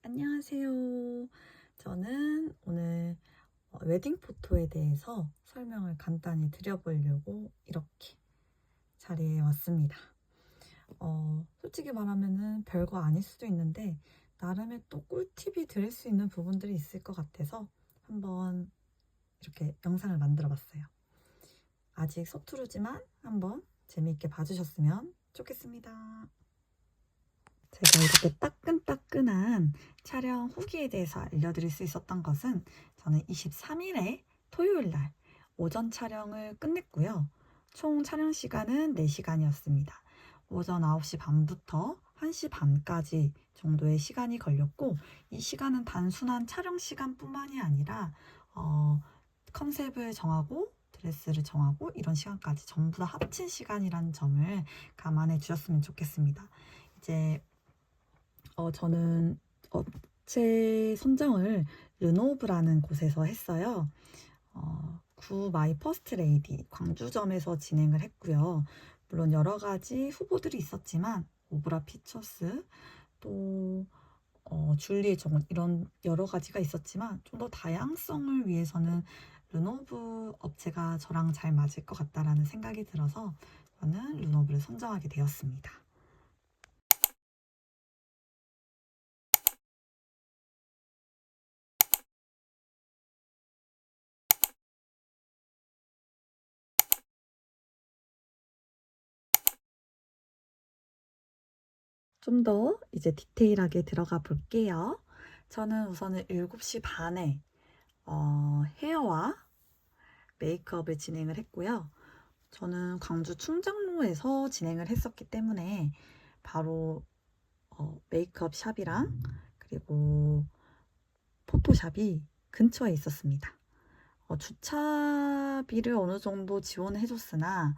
안녕하세요. 저는 오늘 웨딩 포토에 대해서 설명을 간단히 드려보려고 이렇게 자리에 왔습니다. 솔직히 말하면은 별거 아닐 수도 있는데 나름의 또 꿀팁이 될 수 있는 부분들이 있을 것 같아서 한번 이렇게 영상을 만들어 봤어요. 아직 서투르지만 한번 재미있게 봐주셨으면 좋겠습니다. 제가 이렇게 따끈따끈한 촬영 후기에 대해서 알려드릴 수 있었던 것은 저는 23일에 토요일날 오전 촬영을 끝냈고요. 총 촬영 시간은 4시간이었습니다. 오전 9시 반부터 1시 반까지 정도의 시간이 걸렸고, 이 시간은 단순한 촬영 시간뿐만이 아니라 컨셉을 정하고 드레스를 정하고 이런 시간까지 전부 다 합친 시간이라는 점을 감안해 주셨으면 좋겠습니다. 이제 저는 업체 선정을 르노브라는 곳에서 했어요. 구 마이 퍼스트 레이디 광주점에서 진행을 했고요. 물론 여러 가지 후보들이 있었지만 오브라 피처스 또 줄리의 정원 이런 여러 가지가 있었지만 좀 더 다양성을 위해서는 르노브 업체가 저랑 잘 맞을 것 같다라는 생각이 들어서 저는 르노브를 선정하게 되었습니다. 좀 더 이제 디테일하게 들어가 볼게요. 저는 우선은 7시 반에 헤어와 메이크업을 진행을 했고요. 저는 광주 충정로에서 진행을 했었기 때문에 바로 메이크업 샵이랑 그리고 포토샵이 근처에 있었습니다. 주차비를 어느 정도 지원해 줬으나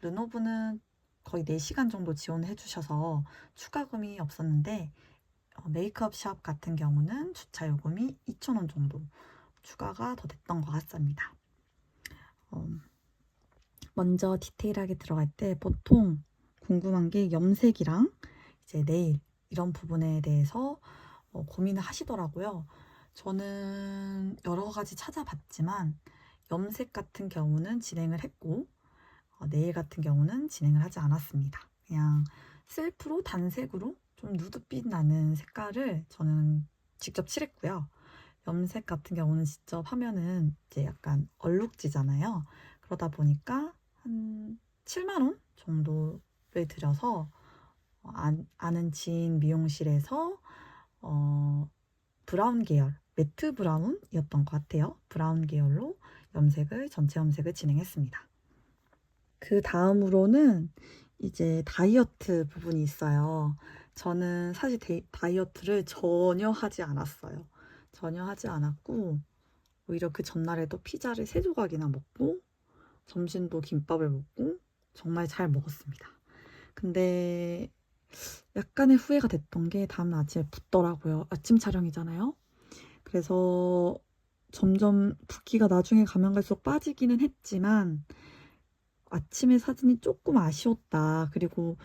르노브는 거의 4시간 정도 지원해 주셔서 추가금이 없었는데 메이크업 샵 같은 경우는 주차 요금이 2,000원 정도 추가가 더 됐던 것 같습니다. 먼저 디테일하게 들어갈 때 보통 궁금한 게 염색이랑 이제 네일 이런 부분에 대해서 고민을 하시더라고요. 저는 여러 가지 찾아봤지만 염색 같은 경우는 진행을 했고 네일 같은 경우는 진행을 하지 않았습니다. 그냥 셀프로 단색으로 좀 누드빛 나는 색깔을 저는 직접 칠했고요. 염색 같은 경우는 직접 하면은 이제 약간 얼룩지잖아요. 그러다 보니까 한 7만 원 정도를 들여서 아는 지인 미용실에서 브라운 계열, 매트 브라운이었던 것 같아요. 브라운 계열로 전체 염색을 진행했습니다. 그 다음으로는 이제 다이어트 부분이 있어요. 저는 사실 다이어트를 전혀 하지 않았어요. 전혀 하지 않았고, 오히려 그 전날에도 피자를 3조각이나 먹고, 점심도 김밥을 먹고, 정말 잘 먹었습니다. 근데 약간의 후회가 됐던 게 다음날 아침에 붓더라고요. 아침 촬영이잖아요. 그래서 점점 붓기가 나중에 가면 갈수록 빠지기는 했지만, 아침에 사진이 조금 아쉬웠다. 그리고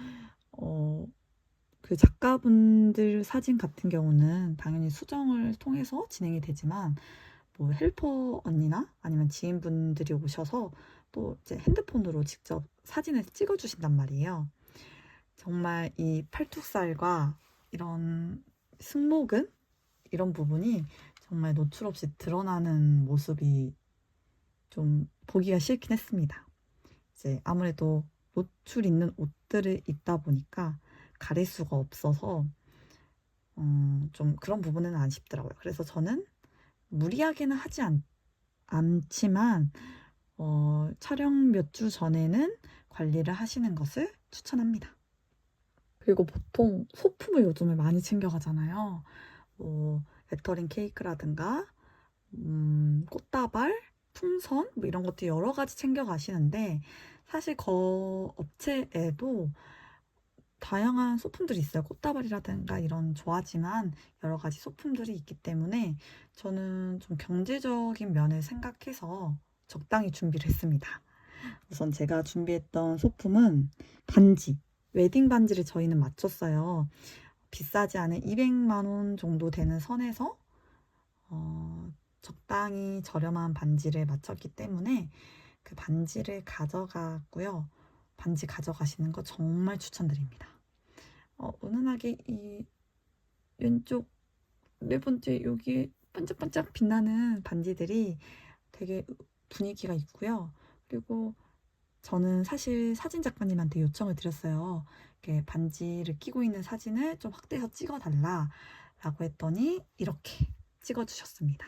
그 작가분들 사진 같은 경우는 당연히 수정을 통해서 진행이 되지만 뭐 헬퍼 언니나 아니면 지인분들이 오셔서 또 이제 핸드폰으로 직접 사진을 찍어 주신단 말이에요. 정말 이 팔뚝살과 이런 승모근 이런 부분이 정말 노출 없이 드러나는 모습이 좀 보기가 싫긴 했습니다. 이제 아무래도 노출 있는 옷들을 입다 보니까 가릴 수가 없어서 좀 그런 부분은 아쉽더라고요. 그래서 저는 무리하게는 하지 않지만 촬영 몇 주 전에는 관리를 하시는 것을 추천합니다. 그리고 보통 소품을 요즘에 많이 챙겨가잖아요. 뭐 레터링 케이크라든가 꽃다발, 풍선 뭐 이런 것들 여러 가지 챙겨가시는데 사실 업체에도 다양한 소품들이 있어요. 꽃다발이라든가 이런 좋아하지만 여러 가지 소품들이 있기 때문에 저는 좀 경제적인 면을 생각해서 적당히 준비를 했습니다. 우선 제가 준비했던 소품은 반지, 웨딩 반지를 저희는 맞췄어요. 비싸지 않은 200만 원 정도 되는 선에서 적당히 저렴한 반지를 맞췄기 때문에 그 반지를 가져갔고요. 반지 가져가시는 거 정말 추천드립니다. 은은하게 이 왼쪽 네 번째 여기 반짝반짝 빛나는 반지들이 되게 분위기가 있고요. 그리고 저는 사실 사진 작가님한테 요청을 드렸어요. 이렇게 반지를 끼고 있는 사진을 좀 확대해서 찍어달라고 했더니 이렇게 찍어주셨습니다.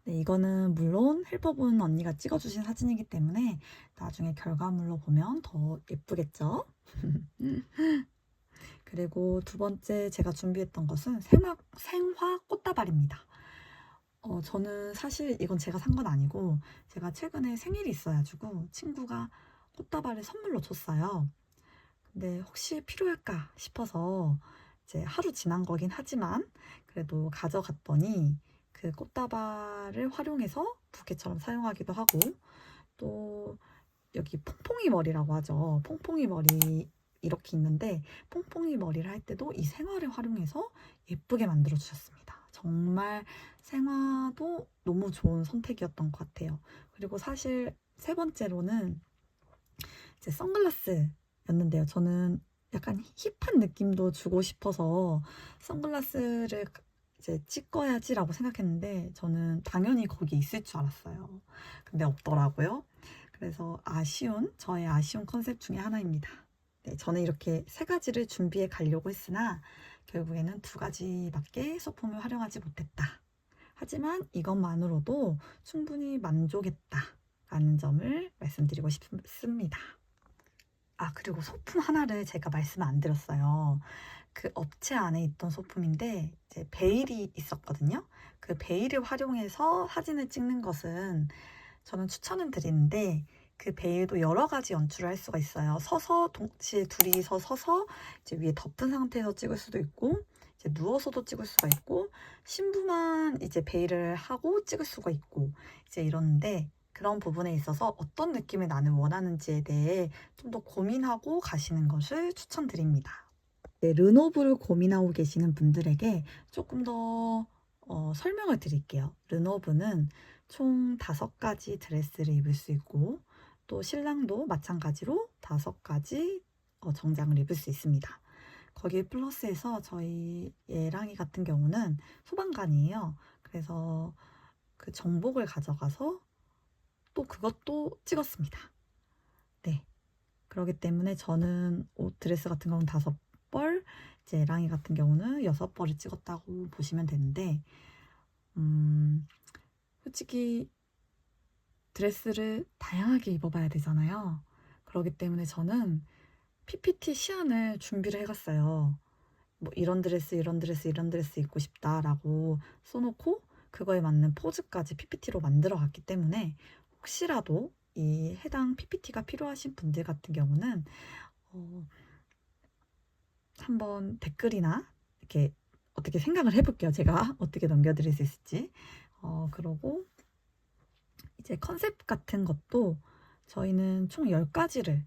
네, 이거는 물론 헬퍼분 언니가 찍어주신 사진이기 때문에 나중에 결과물로 보면 더 예쁘겠죠? 그리고 두 번째 제가 준비했던 것은 생화 꽃다발입니다. 저는 사실 이건 제가 산 건 아니고 제가 최근에 생일이 있어가지고 친구가 꽃다발을 선물로 줬어요. 근데 혹시 필요할까 싶어서 이제 하루 지난 거긴 하지만 그래도 가져갔더니 그 꽃다발을 활용해서 부케처럼 사용하기도 하고 또 여기 퐁퐁이 머리라고 하죠. 퐁퐁이 머리 이렇게 있는데 퐁퐁이 머리를 할 때도 이 생화를 활용해서 예쁘게 만들어 주셨습니다. 정말 생화도 너무 좋은 선택이었던 것 같아요. 그리고 사실 세 번째로는 이제 선글라스였는데요. 저는 약간 힙한 느낌도 주고 싶어서 선글라스를 이제 찍어야지라고 생각했는데 저는 당연히 거기 있을 줄 알았어요. 근데 없더라고요. 그래서 저의 아쉬운 컨셉 중에 하나입니다. 네, 저는 이렇게 세 가지를 준비해 가려고 했으나 결국에는 두 가지밖에 소품을 활용하지 못했다. 하지만 이것만으로도 충분히 만족했다라는 점을 말씀드리고 싶습니다. 그리고 소품 하나를 제가 말씀을 안 드렸어요. 그 업체 안에 있던 소품인데 이제 베일이 있었거든요. 그 베일을 활용해서 사진을 찍는 것은 저는 추천을 드리는데 그 베일도 여러 가지 연출을 할 수가 있어요. 서서 동시에 둘이서 서서 이제 위에 덮은 상태에서 찍을 수도 있고 이제 누워서도 찍을 수가 있고 신부만 이제 베일을 하고 찍을 수가 있고 이제 이러는데 그런 부분에 있어서 어떤 느낌을 나는 원하는지에 대해 좀 더 고민하고 가시는 것을 추천드립니다. 네, 르노브를 고민하고 계시는 분들에게 조금 더 설명을 드릴게요. 르노브는 총 5가지 드레스를 입을 수 있고 또 신랑도 마찬가지로 5가지 정장을 입을 수 있습니다. 거기에 플러스해서 저희 예랑이 같은 경우는 소방관이에요. 그래서 그 정복을 가져가서 또 그것도 찍었습니다. 네. 그렇기 때문에 저는 옷 드레스 같은 경우는 5벌, 이제 예랑이 같은 경우는 6벌을 찍었다고 보시면 되는데 솔직히 드레스를 다양하게 입어봐야 되잖아요. 그렇기 때문에 저는 PPT 시안을 준비를 해갔어요. 뭐 이런 드레스, 이런 드레스, 이런 드레스 입고 싶다라고 써놓고 그거에 맞는 포즈까지 PPT로 만들어 갔기 때문에 혹시라도 이 해당 PPT가 필요하신 분들 같은 경우는 한번 댓글이나 이렇게 어떻게 생각을 해볼게요. 제가 어떻게 넘겨드릴 수 있을지. 그러고 이제 컨셉 같은 것도 저희는 총 10가지를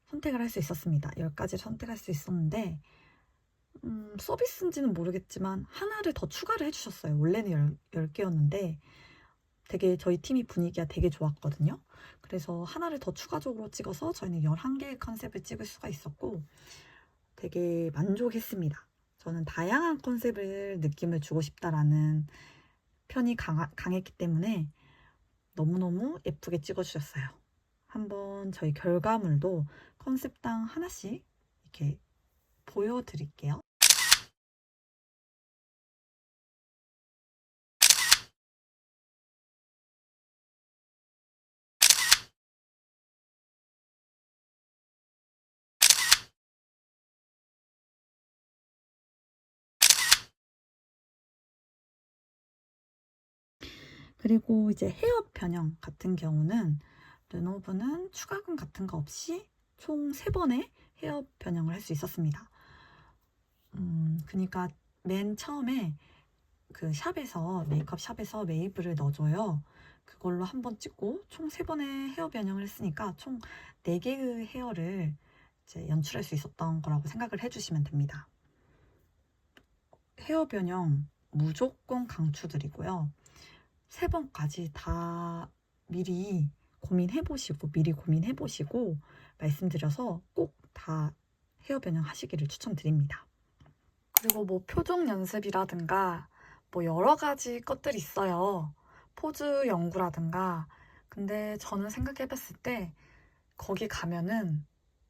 선택을 할 수 있었습니다. 10가지를 선택할 수 있었는데 서비스인지는 모르겠지만 하나를 더 추가를 해주셨어요. 원래는 10개였는데 되게 저희 팀이 분위기가 되게 좋았거든요. 그래서 하나를 더 추가적으로 찍어서 저희는 11개의 컨셉을 찍을 수가 있었고 되게 만족했습니다. 저는 다양한 컨셉을 느낌을 주고 싶다라는 편이 강했기 때문에 너무너무 예쁘게 찍어주셨어요. 한번 저희 결과물도 컨셉당 하나씩 이렇게 보여드릴게요. 그리고 이제 헤어 변형 같은 경우는 르노브는 추가금 같은 거 없이 총 3번의 헤어 변형을 할 수 있었습니다. 그러니까 맨 처음에 그 샵에서 메이크업 샵에서 웨이브를 넣어줘요. 그걸로 한 번 찍고 총 3번의 헤어 변형을 했으니까 총 4개의 헤어를 이제 연출할 수 있었던 거라고 생각을 해주시면 됩니다. 헤어 변형 무조건 강추드리고요. 3번까지 다 미리 고민해보시고 말씀드려서 꼭 다 헤어 변형 하시기를 추천드립니다. 그리고 뭐 표정 연습이라든가 뭐 여러 가지 것들이 있어요. 포즈 연구라든가. 근데 저는 생각해봤을 때 거기 가면은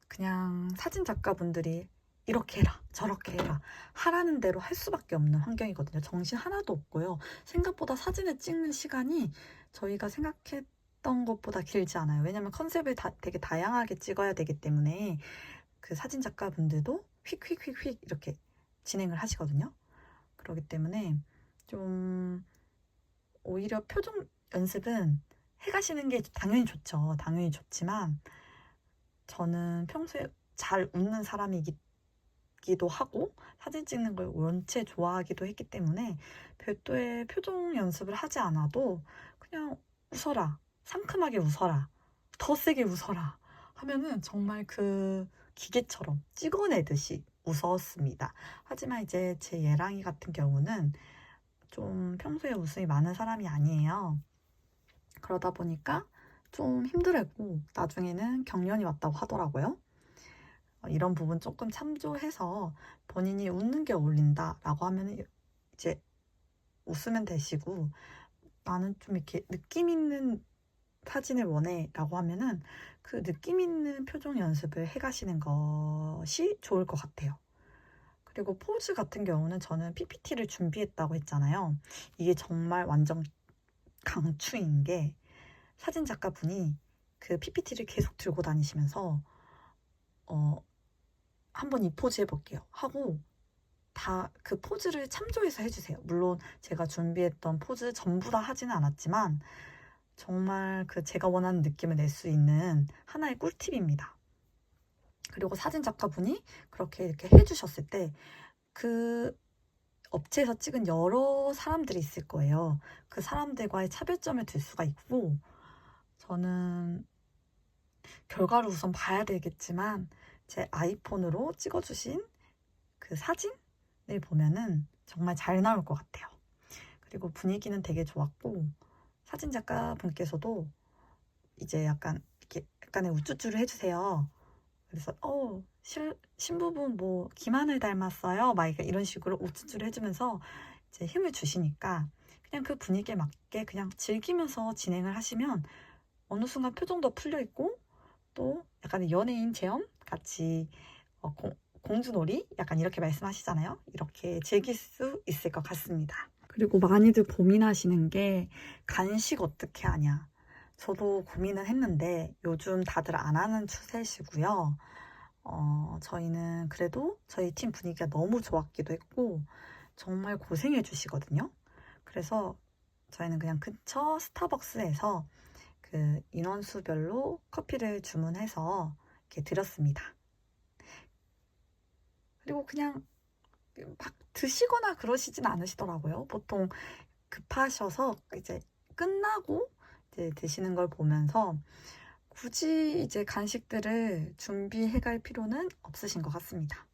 그냥 사진 작가분들이 이렇게 해라 저렇게 해라 하라는 대로 할 수밖에 없는 환경이거든요. 정신 하나도 없고요. 생각보다 사진을 찍는 시간이 저희가 생각했던 것보다 길지 않아요. 왜냐면 컨셉을 되게 다양하게 찍어야 되기 때문에 그 사진 작가분들도 휙휙휙휙 이렇게 진행을 하시거든요. 그렇기 때문에 좀 오히려 표정 연습은 해가시는 게 당연히 좋죠. 당연히 좋지만 저는 평소에 잘 웃는 사람이기도 하고 사진 찍는 걸 원체 좋아하기도 했기 때문에 별도의 표정 연습을 하지 않아도 그냥 웃어라, 상큼하게 웃어라, 더 세게 웃어라 하면은 정말 그 기계처럼 찍어내듯이 웃었습니다. 하지만 이제 제 예랑이 같은 경우는 좀 평소에 웃음이 많은 사람이 아니에요. 그러다 보니까 좀 힘들었고 나중에는 경련이 왔다고 하더라고요. 이런 부분 조금 참조해서 본인이 웃는 게 어울린다 라고 하면 이제 웃으면 되시고, 나는 좀 이렇게 느낌 있는 사진을 원해 라고 하면은 그 느낌 있는 표정 연습을 해가시는 것이 좋을 것 같아요. 그리고 포즈 같은 경우는 저는 PPT를 준비했다고 했잖아요. 이게 정말 완전 강추인 게 사진 작가분이 그 PPT를 계속 들고 다니시면서 한번 이 포즈 해볼게요 하고 다 그 포즈를 참조해서 해주세요. 물론 제가 준비했던 포즈 전부 다 하지는 않았지만 정말 그 제가 원하는 느낌을 낼 수 있는 하나의 꿀팁입니다. 그리고 사진 작가분이 그렇게 이렇게 해주셨을 때 그 업체에서 찍은 여러 사람들이 있을 거예요. 그 사람들과의 차별점을 둘 수가 있고, 저는 결과를 우선 봐야 되겠지만 제 아이폰으로 찍어주신 그 사진을 보면은 정말 잘 나올 것 같아요. 그리고 분위기는 되게 좋았고 사진 작가 분께서도 이제 약간 이렇게 약간의 우쭈쭈를 해주세요. 그래서 신부분 뭐 김하늘 닮았어요 막 이런 식으로 우쭈쭈를 해주면서 이제 힘을 주시니까 그냥 그 분위기에 맞게 그냥 즐기면서 진행을 하시면 어느 순간 표정도 풀려 있고 또 약간 연예인 체험 같이 공주놀이 약간 이렇게 말씀하시잖아요. 이렇게 즐길 수 있을 것 같습니다. 그리고 많이들 고민하시는 게 간식 어떻게 하냐. 저도 고민을 했는데 요즘 다들 안 하는 추세시고요. 저희는 그래도 저희 팀 분위기가 너무 좋았기도 했고 정말 고생해 주시거든요. 그래서 저희는 그냥 근처 스타벅스에서 그 인원수별로 커피를 주문해서 이렇게 드렸습니다. 그리고 그냥 막 드시거나 그러시진 않으시더라고요. 보통 급하셔서 이제 끝나고 이제 드시는 걸 보면서 굳이 이제 간식들을 준비해 갈 필요는 없으신 것 같습니다.